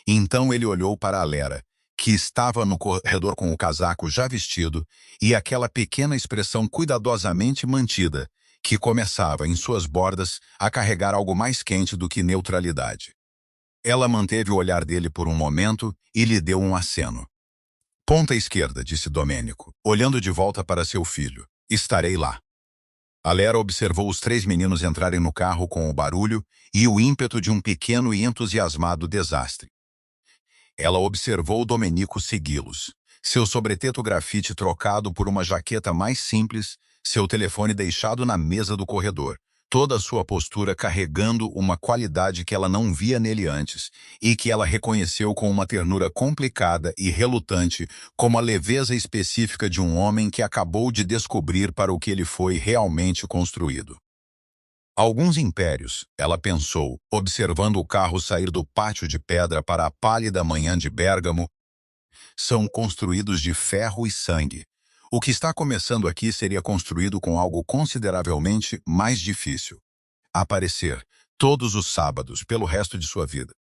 Então ele olhou para a Lera, que estava no corredor com o casaco já vestido, e aquela pequena expressão cuidadosamente mantida, que começava, em suas bordas, a carregar algo mais quente do que neutralidade. Ela manteve o olhar dele por um momento e lhe deu um aceno. Ponta esquerda, disse Domênico, olhando de volta para seu filho. Estarei lá. A Lera observou os 3 meninos entrarem no carro com o barulho e o ímpeto de um pequeno e entusiasmado desastre. Ela observou Domenico segui-los. Seu sobreteto grafite trocado por uma jaqueta mais simples, Seu telefone deixado na mesa do corredor. Toda a sua postura carregando uma qualidade que ela não via nele antes e que ela reconheceu com uma ternura complicada e relutante, como a leveza específica de um homem que acabou de descobrir para o que ele foi realmente construído. Alguns impérios, ela pensou, observando o carro sair do pátio de pedra para a pálida manhã de Bérgamo, são construídos de ferro e sangue. O que está começando aqui seria construído com algo consideravelmente mais difícil. Aparecer, todos os sábados, pelo resto de sua vida.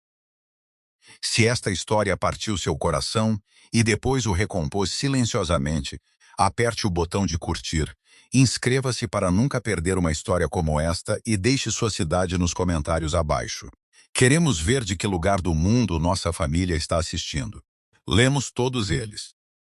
Se esta história partiu seu coração e depois o recompôs silenciosamente, aperte o botão de curtir, inscreva-se para nunca perder uma história como esta e deixe sua cidade nos comentários abaixo. Queremos ver de que lugar do mundo nossa família está assistindo. Lemos todos eles.